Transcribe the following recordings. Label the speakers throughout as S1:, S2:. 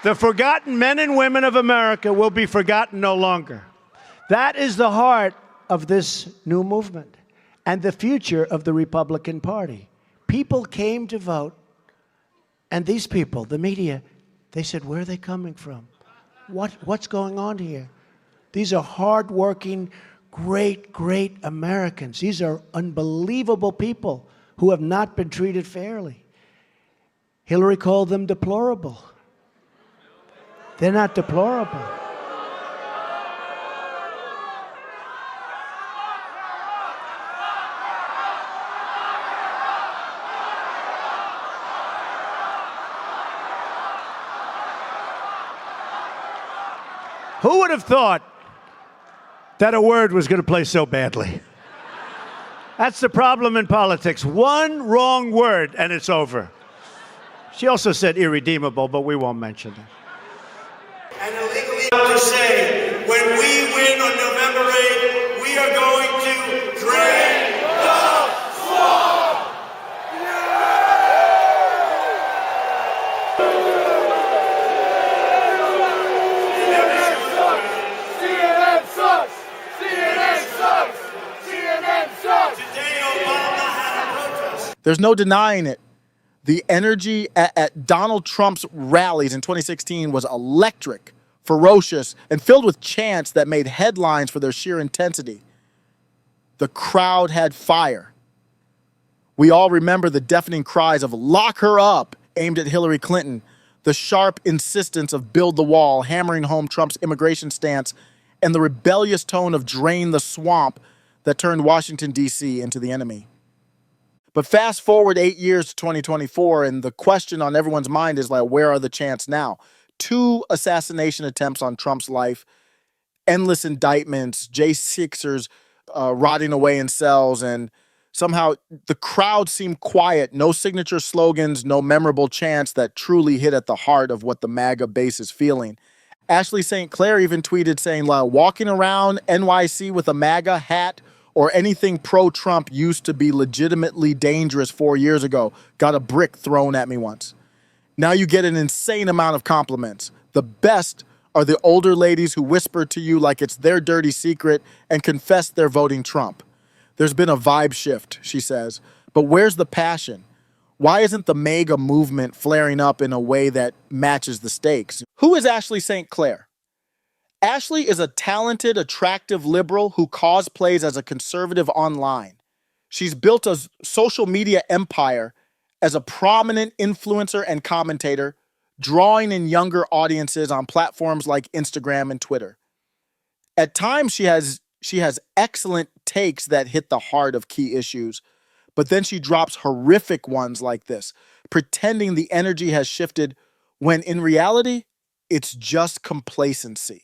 S1: The forgotten men and women of America will be forgotten no longer. That is the heart of this new movement and the future of the Republican Party. People came to vote, and these people, the media, they said, where are they coming from? What's going on here? These are hardworking, great, great Americans. These are unbelievable people who have not been treated fairly. Hillary called them deplorable. They're not deplorable. Who would have thought that a word was going to play so badly? That's the problem in politics. One wrong word and it's over. She also said irredeemable, but we won't mention that.
S2: And illegally to say, when we win on November 8th, we are going to drain the swamp! CNN sucks! CNN sucks! CNN sucks! Today Obama had a protest.
S3: There's no denying it. The energy at Donald Trump's rallies in 2016 was electric, ferocious, and filled with chants that made headlines for their sheer intensity. The crowd had fire. We all remember the deafening cries of "lock her up" aimed at Hillary Clinton, the sharp insistence of "build the wall" hammering home Trump's immigration stance, and the rebellious tone of "drain the swamp" that turned Washington, D.C. into the enemy. But fast forward 8 years to 2024, and the question on everyone's mind is like, where are the chants now? 2 assassination attempts on Trump's life, endless indictments, J6ers rotting away in cells, and somehow the crowd seemed quiet. No signature slogans, no memorable chants that truly hit at the heart of what the MAGA base is feeling. Ashley St. Clair even tweeted saying, walking around NYC with a MAGA hat or anything pro-Trump used to be legitimately dangerous 4 years ago. Got a brick thrown at me once. Now you get an insane amount of compliments. The best are the older ladies who whisper to you like it's their dirty secret and confess they're voting Trump. There's been a vibe shift, she says. But where's the passion? Why isn't the MAGA movement flaring up in a way that matches the stakes? Who is Ashley St. Clair? Ashley is a talented, attractive liberal who cosplays as a conservative online. She's built a social media empire as a prominent influencer and commentator, drawing in younger audiences on platforms like Instagram and Twitter. At times, she has excellent takes that hit the heart of key issues, but then she drops horrific ones like this, pretending the energy has shifted when in reality, it's just complacency.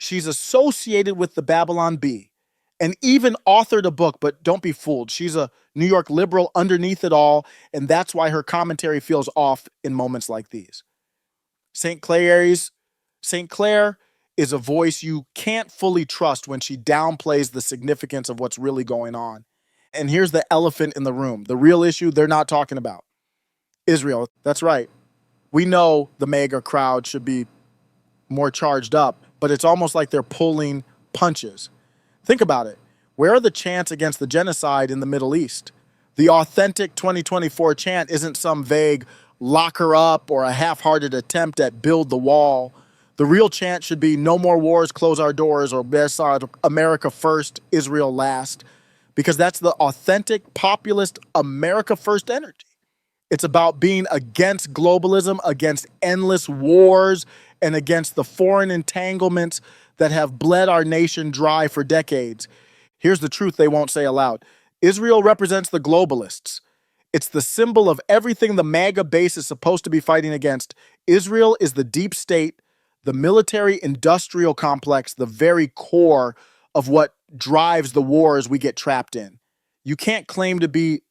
S3: She's associated with the Babylon Bee and even authored a book, but don't be fooled. She's a New York liberal underneath it all, and that's why her commentary feels off in moments like these. St. Clair is a voice you can't fully trust when she downplays the significance of what's really going on. And here's the elephant in the room, the real issue they're not talking about. Israel, that's right. We know the MAGA crowd should be more charged up, but it's almost like they're pulling punches. Think about it. Where are the chants against the genocide in the Middle East? The authentic 2024 chant isn't some vague "lock her up" or a half-hearted attempt at "build the wall." The real chant should be "no more wars, close our doors," or "America first, Israel last," because that's the authentic, populist, America first energy. It's about being against globalism, against endless wars, and against the foreign entanglements that have bled our nation dry for decades. Here's the truth they won't say aloud. Israel represents the globalists. It's the symbol of everything the MAGA base is supposed to be fighting against. Israel is the deep state, the military-industrial complex, the very core of what drives the wars we get trapped in. You can't claim to be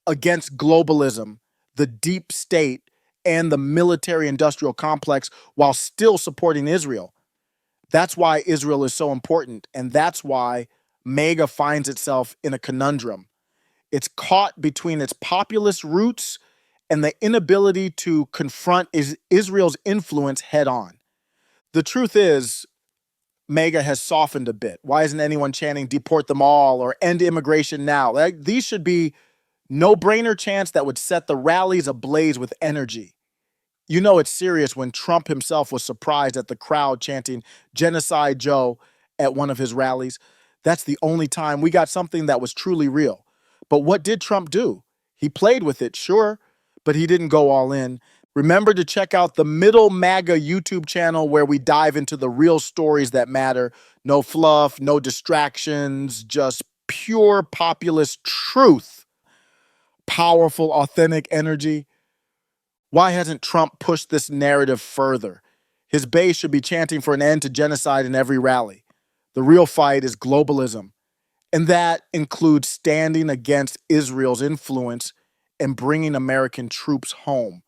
S3: against globalism, the deep state, and the military-industrial complex while still supporting Israel. That's why Israel is so important, and that's why MAGA finds itself in a conundrum. It's caught between its populist roots and the inability to confront Israel's influence head on. The truth is, MAGA has softened a bit. Why isn't anyone chanting deport them all or end immigration now? These should be no-brainer chants that would set the rallies ablaze with energy. You know it's serious when Trump himself was surprised at the crowd chanting Genocide Joe at one of his rallies. That's the only time we got something that was truly real. But what did Trump do? He played with it, sure, but he didn't go all in. Remember to check out the Middle MAGA YouTube channel where we dive into the real stories that matter. No fluff, no distractions, just pure populist truth. Powerful, authentic energy. Why hasn't Trump pushed this narrative further? His base should be chanting for an end to genocide in every rally. The real fight is globalism, and that includes standing against Israel's influence and bringing American troops home.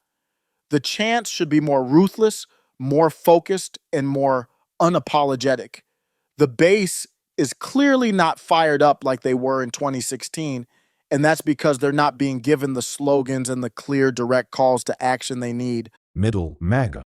S3: The chants should be more ruthless, more focused, and more unapologetic. The base is clearly not fired up like they were in 2016, and that's because they're not being given the slogans and the clear, direct calls to action they need.
S4: Middle MAGA.